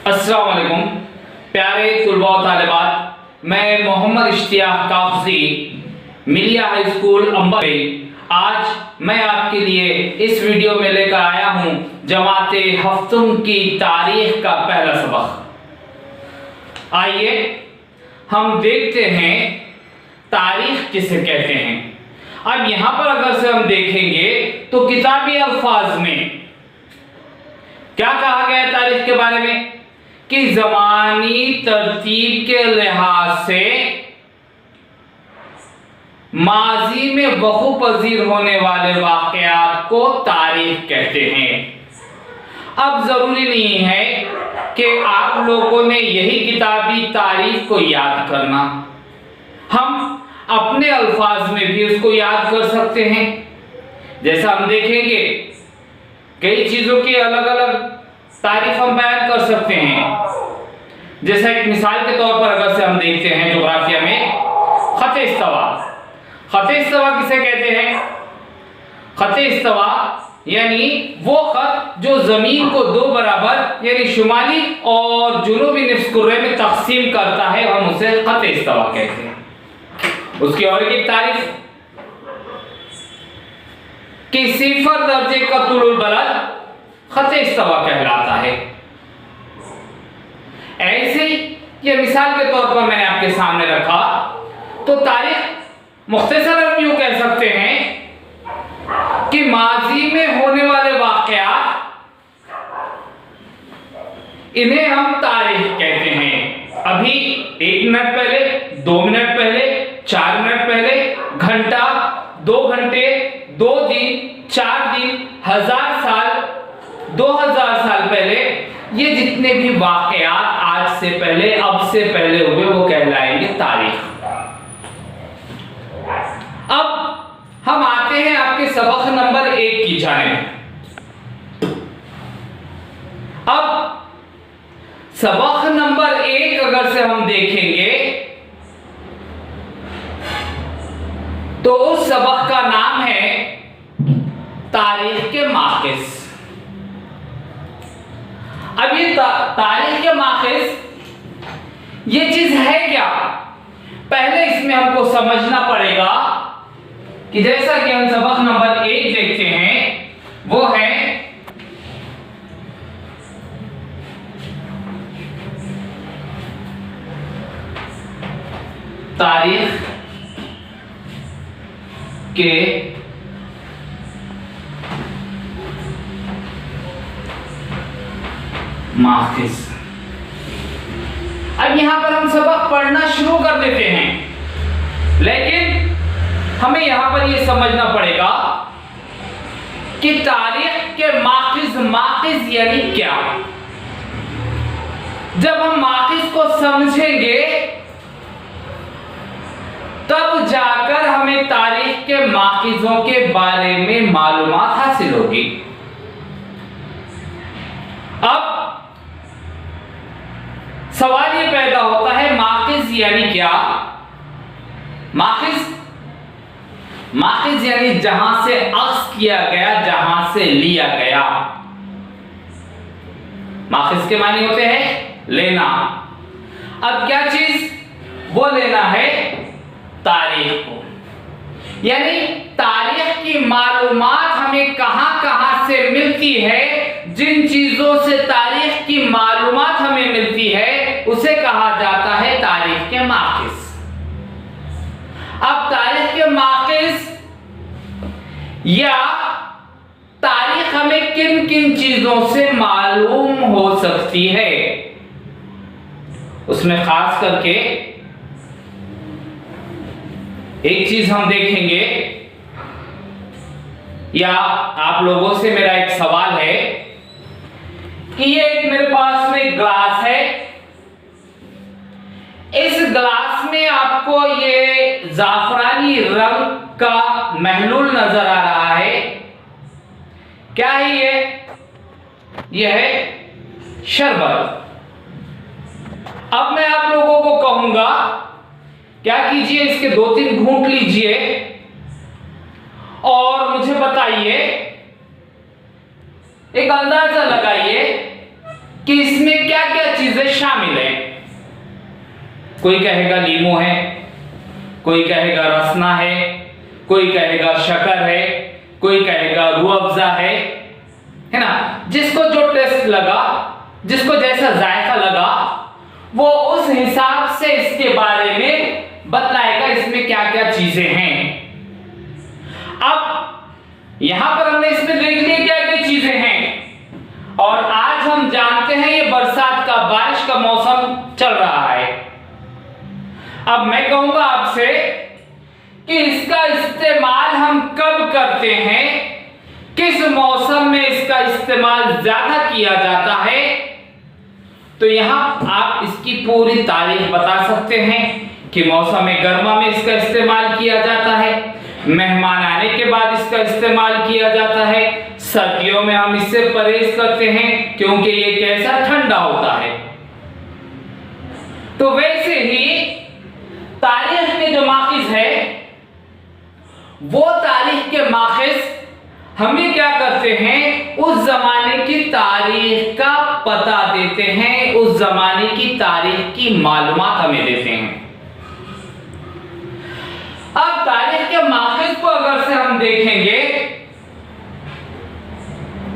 अस्सलाम वालेकुम प्यारे तुलबा और तालिबात, मैं मोहम्मद इश्तियाक काफजी मिलिया हाई स्कूल अंबई आज मैं आपके लिए इस वीडियो में लेकर आया हूं जमाते हफ्तुम की तारीख का पहला सबक। आइए हम देखते हैं तारीख किसे कहते हैं। अब यहां पर अगर से हम देखेंगे तो किताबी अल्फाज में क्या कहा गया है तारीख के बारे में कि ज़मानी तरतीब के लिहाज से माजी में वक़ू पजीर होने वाले वाक़यात को तारीख कहते हैं। अब जरूरी नहीं है कि आप लोगों ने यही किताबी तारीख को याद करना, हम अपने अल्फाज में भी उसको याद कर सकते हैं। जैसा हम देखेंगे कई चीजों की अलग अलग तारीफ हम बयान कर सकते हैं। जैसा एक मिसाल के तौर पर अगर से हम देखते हैं जोग्राफिया में खत इस्तवा। खत इस्तवा किसे कहते हैं? खत इस्तवा यानी वो खत जो जमीन को दो बराबर यानी शुमाली और जुनूबी निफ्स कुर्रे में तकसीम करता है, हम उसे खत इस्तवा कहते हैं। उसकी और एक तारीफ कि सिफर दर्जे का तुलुल बलद खत इस्तवा कहलाता है। ऐसे ही ये मिसाल के तौर पर मैंने आपके सामने रखा तो तारीख मुख्तसरन यूं कह सकते हैं कि माजी में होने वाले वाक़यात इन्हें हम तारीख कहते हैं। अभी 1 मिनट पहले, 2 मिनट पहले, 4 मिनट पहले, घंटा, 2 घंटे, 2 दिन, 4 दिन, 1000 साल, 2000 साल पहले, ये जितने भी वाक़यात आज से पहले, अब से पहले हुए वो कहलाएंगे तारीख। अब हम आते हैं आपके सबक नंबर 1 की जानिब। अब सबक नंबर 1 अगर से हम देखेंगे तो उस सबक का नाम है तारीख के माखिज़। अब ये तारीख के माखिज़ ये चीज है क्या, पहले इसमें हमको समझना पड़ेगा कि जैसा कि हम सबक नंबर 1 देखते हैं वो है तारीख के माखिज़। अब यहां पर हम सबक पढ़ना शुरू कर देते हैं, लेकिन हमें यहां पर यह समझना पड़ेगा कि तारीख के माखिज़, माखिज़ यानी क्या। जब हम माखिज़ को समझेंगे तब जाकर हमें तारीख के माखिज़ों के बारे में मालूमात हासिल होगी। अब सवाल ये पैदा होता है माखिज़ यानी क्या। माखिज़ यानी जहां से अख्ज़ किया गया, जहां से लिया गया। माखिज़ के मानी होते हैं लेना। अब क्या चीज वो लेना है? तारीख को, यानी तारीख की मालूमात हमें कहां कहां से मिलती है। जिन चीजों से तारीख की मालूमात हमें मिलती है उसे कहा जाता है तारीख के माखिज़। अब तारीख के माखिज़ या तारीख हमें किन किन चीजों से मालूम हो सकती है, उसमें खास करके एक चीज हम देखेंगे, या आप लोगों से मेरा एक सवाल है कि ये एक मेरे पास में ग्लास है। इस ग्लास में आपको ये जाफरानी रंग का महलूल नजर आ रहा है। क्या है ये? यह है शरबत। अब मैं आप लोगों को कहूंगा क्या कीजिए, इसके 2-3 घूंट लीजिए और मुझे बताइए, एक अंदाजा लगाइए कि इसमें क्या क्या चीज चीजें शामिल हैं। कोई कहेगा लीमू है, कोई कहेगा रसना है, कोई कहेगा शक्कर है, कोई कहेगा रूह अफ़ज़ा है ना। जिसको जो टेस्ट लगा, जिसको जैसा जायका लगा, वो उस हिसाब से इसके बारे में बताएगा इसमें क्या क्या चीजें हैं। अब यहां पर हमने इसमें देख लिया क्या क्या चीजें हैं, और आज हम जानते हैं ये बरसात का, बारिश का मौसम चल रहा है। अब मैं कहूंगा आपसे कि इसका इस्तेमाल हम कब करते हैं, किस मौसम में इसका इस्तेमाल ज्यादा किया जाता है, तो यहां आप इसकी पूरी तारीख बता सकते हैं कि मौसम गर्मा में इसका इस्तेमाल किया जाता है, मेहमान आने के बाद इसका इस्तेमाल किया जाता है, सर्दियों में हम इससे परहेज करते हैं क्योंकि ये कैसा ठंडा होता है। तो वैसे ही तारीख के जो माखिज है, वो तारीख के माखिज हमें क्या करते हैं, उस जमाने की तारीख का पता देते हैं, उस जमाने की तारीख की मालूमात हमें देते हैं। अब तारीख के माखिज को अगर से हम देखेंगे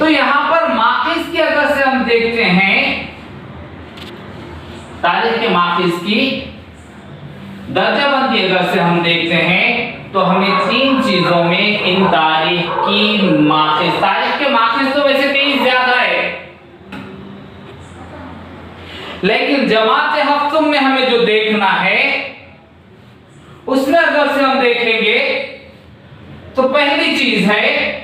तो यहां पर माखिज की अगर से हम देखते हैं, तारीख के माखिज की दर्जाबंदी अगर से हम देखते हैं, तो हमें तीन चीजों में इन तारीख की माखिज, तारीख के माखिज तो वैसे कहीं ज्यादा है, लेकिन जमात हफ्तुम में हमें जो देखना है उसमें अगर से हम देखेंगे तो पहली चीज है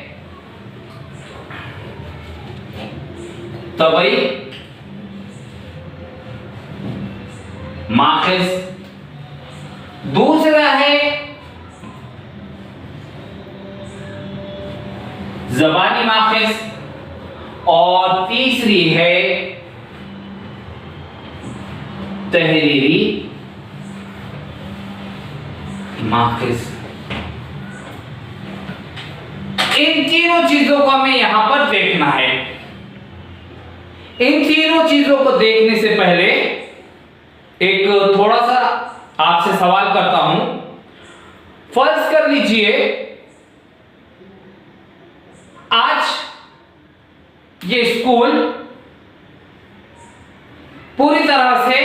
तबई माखिज, दूसरा है ज़बानी माखिज, और तीसरी है तहरीरी माखिज। इन तीनों चीजों को हमें यहां पर देखना है। इन तीनों चीजों को देखने से पहले एक थोड़ा सा आपसे सवाल करता हूं। फर्ज कर लीजिए आज ये स्कूल पूरी तरह से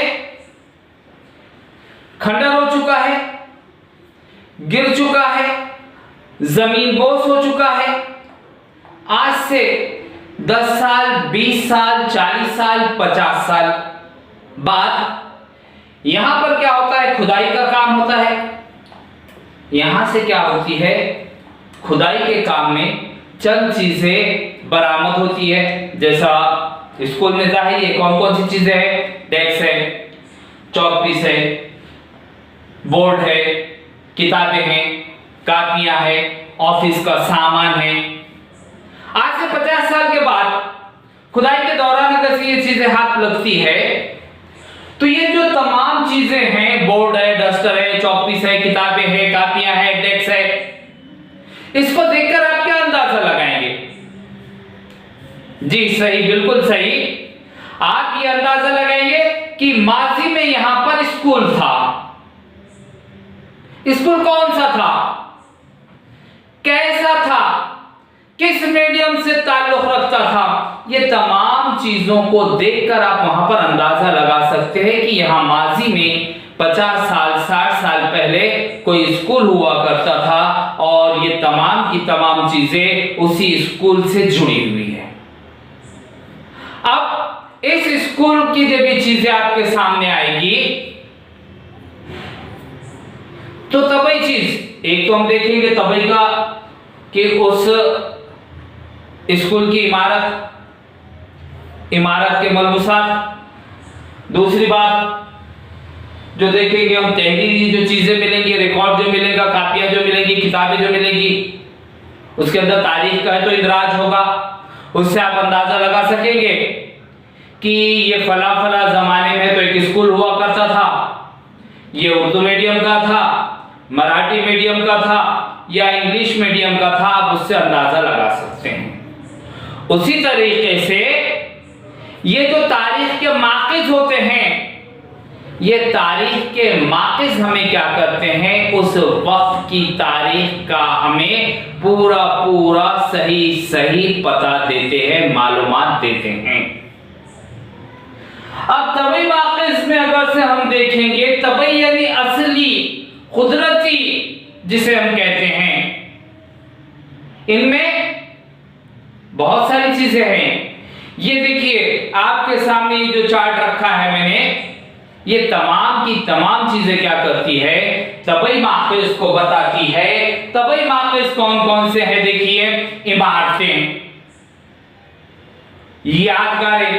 खंडर हो चुका है, गिर चुका है, जमीन बोस हो चुका है। आज से 10 साल, 20 साल, 40 साल, 50 साल बाद यहां पर क्या होता है, खुदाई का काम होता है। यहां से क्या होती है, खुदाई के काम में चंद चीजें बरामद होती है। जैसा स्कूल में जाहिर है कौन कौन सी चीजें हैं, डेस्क है, चौक पीस है, बोर्ड है, किताबें हैं, कापियां हैं, ऑफिस का सामान है। आज से 50 साल के बाद खुदाई के दौरान अगर ये चीजें हाथ लगती है तो ये जो तमाम चीजें हैं, बोर्ड है, डस्टर है, चौक पीस है, किताबें हैं, कापियां हैं, डेस्क है, इसको देखकर आप क्या अंदाजा लगाएंगे? जी सही, बिल्कुल सही। आप ये अंदाजा लगाएंगे कि माजी में यहां पर स्कूल था। स्कूल कौन सा था, कैसा था, किस मीडियम से ताल्लुक रखता था, ये तमाम चीजों को देखकर आप वहां पर अंदाजा लगा सकते हैं कि यहां माजी में 50 साल 60 साल पहले कोई स्कूल हुआ करता था और ये तमाम की तमाम चीजें उसी स्कूल से जुड़ी हुई है। अब इस स्कूल की जब ये चीजें आपके सामने आएगी तो तबई चीज, एक तो हम देखेंगे तबई का कि उस स्कूल की इमारत के मलबूसात। दूसरी बात जो देखेंगे हम, तहरीरी जो चीजें मिलेंगी, रिकॉर्ड जो मिलेगा, कापियां जो मिलेंगी, किताबें जो मिलेंगी, उसके अंदर तारीख का है तो इंदराज होगा। उससे आप अंदाजा लगा सकेंगे कि ये फला फला जमाने में तो एक स्कूल हुआ करता था, ये उर्दू मीडियम का था, मराठी मीडियम का था या इंग्लिश मीडियम का था। आप उससे अंदाजा लगा सकते हैं। उसी तरीके से ये जो तारीख के माकिज होते हैं, ये तारीख के माकिज हमें क्या करते हैं, उस वक्त की तारीख का हमें पूरा पूरा सही सही पता देते हैं, मालूमात देते हैं। अब तबई माकिज में अगर से हम देखेंगे, तबई यानी असली, कुदरती जिसे हम कहते हैं, इनमें बहुत सारी चीजें हैं। ये देखिए आपके सामने ये जो चार्ट रखा है मैंने, ये तमाम की तमाम चीजें क्या करती है, तबई माकिज को बताती है। तबई माकिज कौन कौन से है देखिए, इमारतें, यादगारें,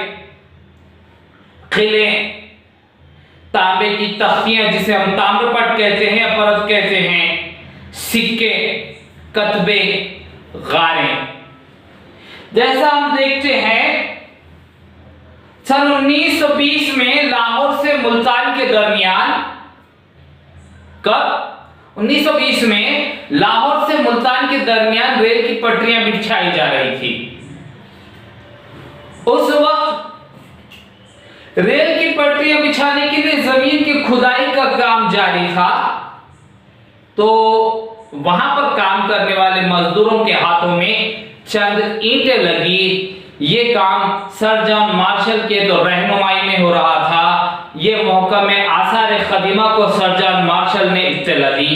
किले, तांबे की तख्तियां जिसे हम ताम्रपट कहते हैं या परत कहते हैं, सिक्के, कतबे, गारें। जैसा हम देखते हैं सन 1920 में लाहौर से मुल्तान के दरमियान, कब 1920 में लाहौर से मुल्तान के दरमियान रेल की पटरियां बिछाई जा रही थी। उस वक्त रेल की पटरियां बिछाने के लिए जमीन की खुदाई का काम जारी था, तो वहां पर काम करने वाले मजदूरों के हाथों में चंद ईंटें लगी। ये काम सर जॉन मार्शल के तो रहनुमाई में हो रहा था। ये महकम आसार कदीमा को सर जॉन मार्शल ने इत्तला दी।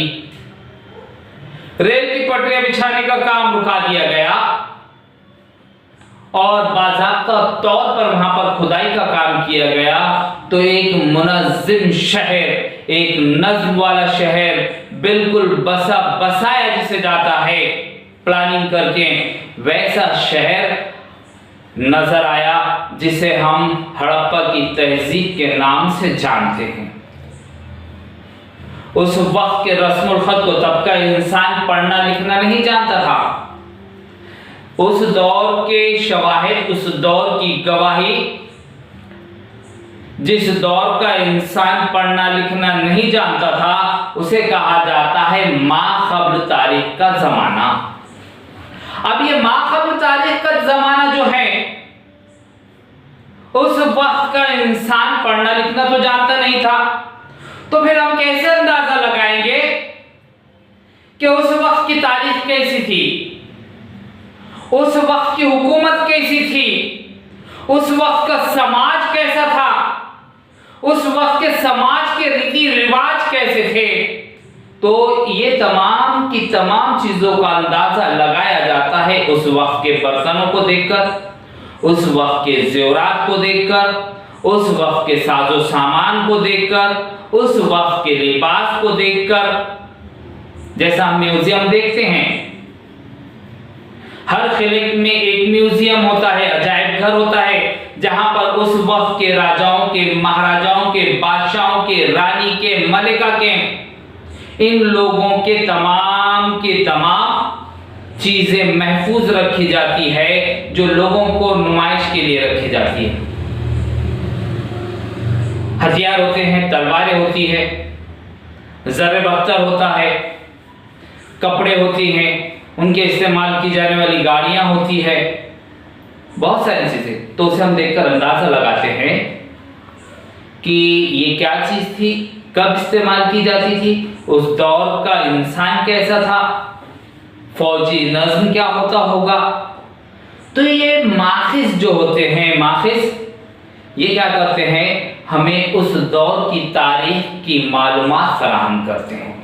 रेल की पटरियां बिछाने का काम रुका दिया गया और बाज़ाब्ता तौर पर वहां पर खुदाई का काम किया गया। तो एक मुनज़्ज़िम शहर, एक नज़्म वाला शहर, बिल्कुल बसा बसाया जिसे जाता है प्लानिंग करके, वैसा शहर नजर आया जिसे हम हड़प्पा की तहजीब के नाम से जानते हैं। उस वक्त के रस्मुल खत को तब का इंसान पढ़ना लिखना नहीं जानता था। उस दौर के शवाहिद, उस दौर की गवाही, जिस दौर का इंसान पढ़ना लिखना नहीं जानता था, उसे कहा जाता है मा क़ब्ल तारीख का जमाना। अब ये मा क़ब्ल तारीख का जमाना जो है, उस वक्त का इंसान पढ़ना लिखना तो जानता नहीं था। तो फिर हम कैसे अंदाजा लगाएंगे कि उस वक्त की तारीख कैसी थी, उस वक्त की हुकूमत कैसी थी, उस वक्त का समाज कैसा था, उस वक्त के समाज के रीति रिवाज कैसे थे। तो ये तमाम की तमाम चीजों का अंदाजा लगाया जाता है उस वक्त के बर्तनों को देखकर, उस वक्त के ज़ेवरात को देखकर, उस वक्त के साजो सामान को देखकर, उस वक्त के लिबास को देखकर। जैसा हम म्यूजियम देखते हैं, हर किले में एक म्यूजियम होता है, अजायब घर होता है, जहां पर उस वक्त के राजाओं के, महाराजाओं के, बादशाहों के, रानी के, मलिका के, इन लोगों के तमाम चीजें महफूज रखी जाती है, जो लोगों को नुमाइश के लिए रखी जाती है। हथियार होते हैं, तलवारें होती है, ज़र बख्तर होता है, कपड़े होती हैं, उनके इस्तेमाल की जाने वाली गाड़ियां होती है, बहुत सारी चीजें। तो उसे हम देखकर अंदाजा लगाते हैं कि ये क्या चीज थी, कब इस्तेमाल की जाती थी, उस दौर का इंसान कैसा था, फौजी नज़्म क्या होता होगा। तो ये माखिज जो होते हैं, माखिज ये क्या करते हैं, हमें उस दौर की तारीख की मालूमात फराहम करते हैं,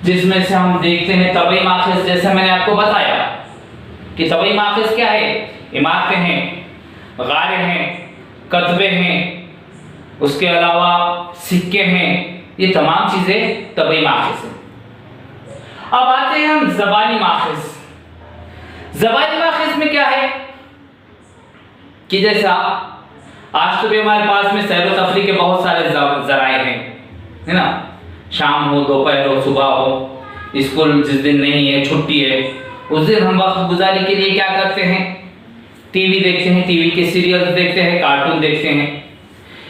जिसमें से हम देखते हैं तबई माखिज। जैसे मैंने आपको बताया कि तबई माखिज क्या है, इमारतें हैं, गारें हैं, कतबे हैं, उसके अलावा सिक्के हैं, ये तमाम चीजें तबई माखिज हैं। अब आते हैं हम ज़बानी माखिज। ज़बानी माखिज में क्या है कि जैसा आज तो भी हमारे पास में सैर व तफरीह के बहुत सारे ज़राए हैं, है ना, शाम हो, दोपहर हो, सुबह हो, स्कूल जिस दिन नहीं है, छुट्टी है, उस दिन हम वक्त गुजारी के लिए क्या करते हैं, टीवी देखते हैं, टीवी के सीरियल्स देखते हैं, कार्टून देखते हैं।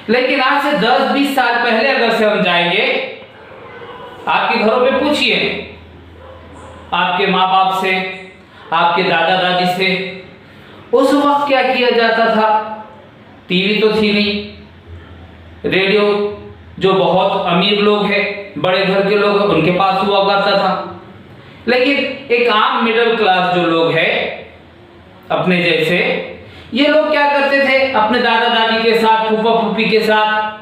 लेकिन आज से 10-20 साल पहले अगर से हम जाएंगे, आपके घरों पे पूछिए, आपके माँ बाप से, आपके दादा दादी से, उस वक्त क्या किया जाता था। टीवी तो थी नहीं, रेडियो जो बहुत अमीर लोग हैं, बड़े घर के लोग हैं, उनके पास हुआ करता था। लेकिन एक आम मिडिल क्लास जो लोग हैं अपने जैसे, ये लोग क्या करते थे, अपने दादा दादी के साथ, फूफा फूफी के साथ,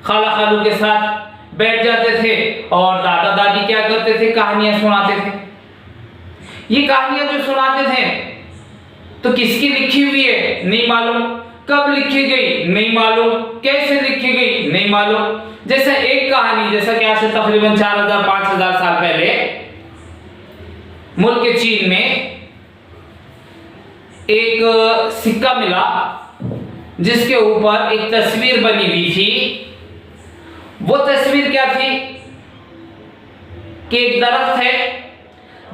खाला खालू के साथ बैठ जाते थे और दादा दादी क्या करते थे, कहानियां सुनाते थे। ये कहानियां जो सुनाते थे तो किसकी लिखी हुई है नहीं मालूम, कब लिखी गई नहीं मालूम, कैसे लिखी गई नहीं मालूम। जैसे एक कहानी, जैसा कि आज से तकरीबन 4000-5000 साल पहले मुल्क चीन में एक सिक्का मिला जिसके ऊपर एक तस्वीर बनी हुई थी। वो तस्वीर क्या थी कि एक दरख्त है,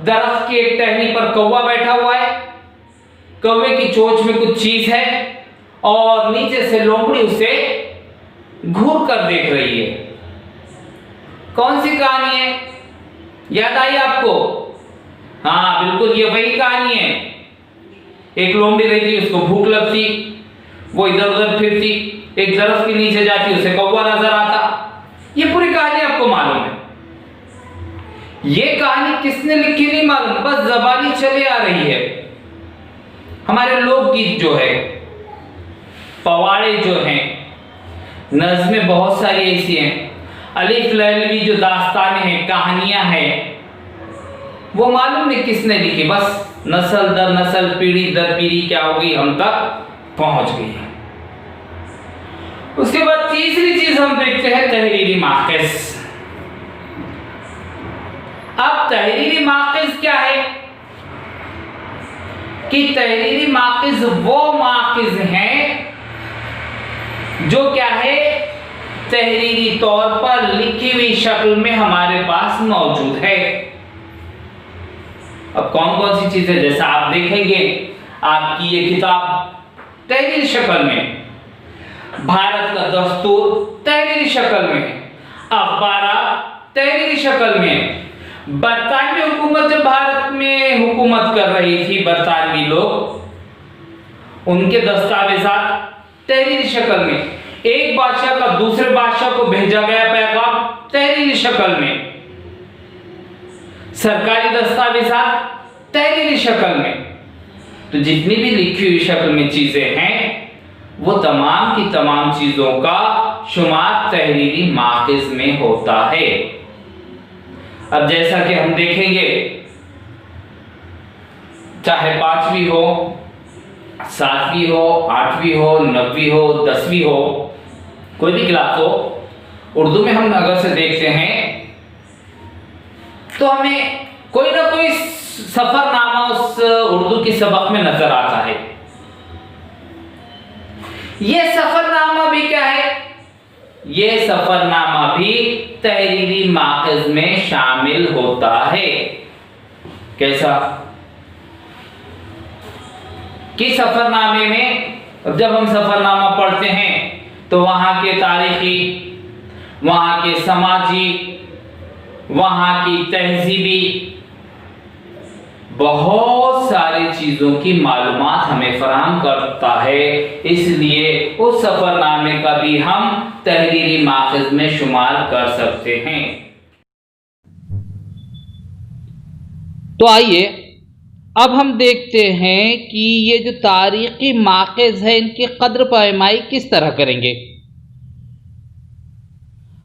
दरख्त की एक टहनी पर कौवा बैठा हुआ है, कौवे की चोंच में कुछ चीज है और नीचे से लोमड़ी उसे घूर कर देख रही है। कौन सी कहानी है, याद आई आपको? हाँ बिल्कुल, ये वही कहानी है। एक लोमड़ी रहती, उसको भूख लगती, वो इधर उधर फिरती, एक दरख्त के नीचे जाती, उसे कौवा नजर आता। ये पूरी कहानी आपको मालूम है। ये कहानी किसने लिखी नहीं मालूम, बस ज़बानी चली आ रही है। हमारे लोकगीत जो है, पवाड़े जो हैं, नज़्में बहुत सारी ऐसी हैं, अलिफ लैलवी जो दास्तानें हैं, कहानियां हैं, वो मालूम नहीं किसने लिखी, बस नस्ल दर नस्ल, पीढ़ी दर पीढ़ी क्या हो गई, हम तक पहुंच गई है। उसके बाद तीसरी चीज हम देखते हैं तहरीरी माक़िज़। अब तहरीरी माक़िज़ क्या है कि तहरीरी माक़िज़ वो माक़िज़ हैं जो क्या है, तहरीरी तौर पर लिखी हुई शक्ल में हमारे पास मौजूद है। अब कौन कौन सी चीजें, जैसा आप देखेंगे आपकी ये किताब तहरीरी शक्ल में, भारत का दस्तूर तहरीरी शक्ल में, अखबारात तहरीरी शक्ल में, बरतानवी हुकूमत जब भारत में हुकूमत कर रही थी, बरतानवी लोग, उनके दस्तावेजात तहरीरी शक्ल में, एक बादशाह का दूसरे बादशाह को भेजा गया पैगाम तहरीरी शक्ल में, सरकारी दस्तावेजात तहरीरी शक्ल में। तो जितनी भी लिखी हुई शक्ल में चीजें हैं, वो तमाम की तमाम चीजों का शुमार तहरीरी माक़िज़ में होता है। अब जैसा कि हम देखेंगे, चाहे 5वीं हो, 7वीं हो, 8वीं हो, 9वीं हो, 10वीं हो, कोई भी क्लास हो, उर्दू में हम अगर से देखते हैं तो हमें कोई ना कोई सफरनामा उस उर्दू की सबक में नजर आता है। ये सफरनामा भी क्या है, ये सफरनामा भी तहरीरी माक़िज़ में शामिल होता है। कैसा कि सफरनामे में जब हम सफरनामा पढ़ते हैं तो वहां के तारीखी, वहां के समाजी, वहां की तहजीबी बहुत सारी चीजों की मालूमात हमें फराहम करता है। इसलिए उस सफरनामे का भी हम तहरीरी माक़िज़ में शुमार कर सकते हैं। तो आइए अब हम देखते हैं कि ये जो तारीख़ी माक़िज़ है, इनकी कद्र पैमाई किस तरह करेंगे।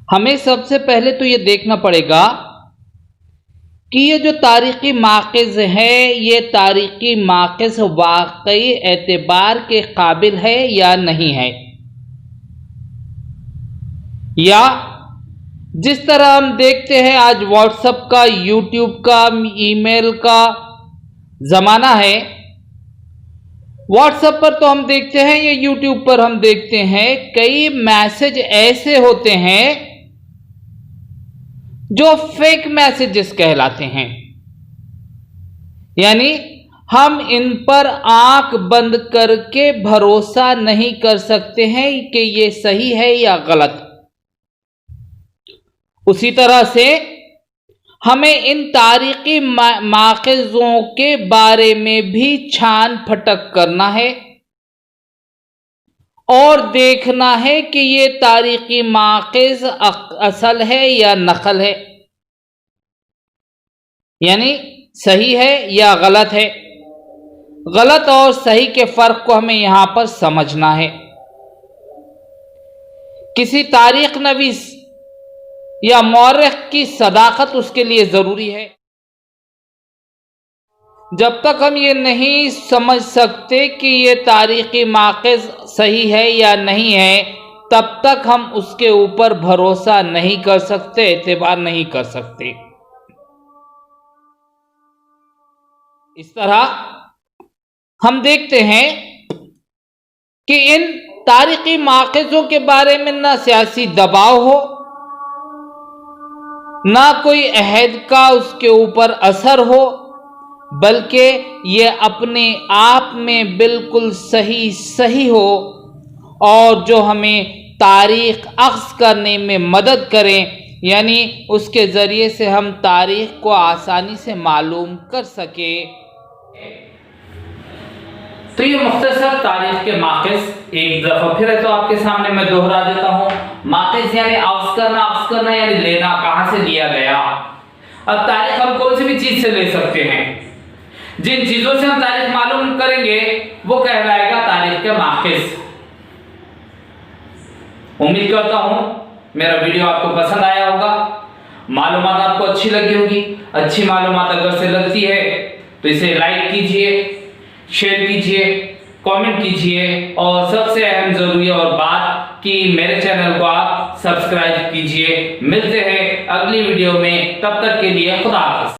हमें सबसे पहले तो ये देखना पड़ेगा कि ये जो तारीख़ी माक़िज़ है, ये तारीख़ी माक़िज़ वाकई एतबार के काबिल है या नहीं है, या जिस तरह हम देखते हैं आज व्हाट्सएप का, यूट्यूब का, ईमेल का ज़माना है। व्हाट्सएप पर तो हम देखते हैं, या यूट्यूब पर हम देखते हैं, कई मैसेज ऐसे होते हैं जो फेक मैसेजेस कहलाते हैं। यानी हम इन पर आंख बंद करके भरोसा नहीं कर सकते हैं कि ये सही है या गलत। उसी तरह से हमें इन तारीख़ी माक़िज़ों के बारे में भी छान फटक करना है और देखना है कि ये तारीखी माक़िज़ असल है या नकल है, यानी सही है या गलत है। गलत और सही के फ़र्क को हमें यहाँ पर समझना है। किसी तारीख नवीस या मौरख की सदाकत उसके लिए ज़रूरी है। जब तक हम ये नहीं समझ सकते कि ये तारीख़ी माक़िज़ सही है या नहीं है, तब तक हम उसके ऊपर भरोसा नहीं कर सकते, एतबार नहीं कर सकते। इस तरह हम देखते हैं कि इन तारीख़ी माक़िज़ों के बारे में ना सियासी दबाव हो, ना कोई अहद का उसके ऊपर असर हो, बल्कि ये अपने आप में बिल्कुल सही हो और जो हमें तारीख़ अख्ज़ करने में मदद करें, यानी उसके ज़रिए से हम तारीख़ को आसानी से मालूम कर सकें। तो ये मुख्तसर तारीख के माक़िज़ एक दफ़ा फिर तो आपके सामने मैं दोहरा देता हूँ। माक़िज़ यानी अख्ज़ करना यानी लेना, कहाँ से लिया गया। अब तारीख हम कौन सी भी चीज़ से ले सकते हैं। जिन चीज़ों से हम तारीख मालूम करेंगे वो कहलाएगा तारीख के माक़िज़। उम्मीद करता हूँ मेरा वीडियो आपको पसंद आया होगा, मालूमात आपको अच्छी लगी होगी। अच्छी मालूमात अगर से लगती है तो इसे लाइक कीजिए, शेयर कीजिए, कमेंट कीजिए और सबसे अहम ज़रूरी और बात कि मेरे चैनल को आप सब्सक्राइब कीजिए। मिलते हैं अगली वीडियो में, तब तक के लिए खुदा हाफ़िज़।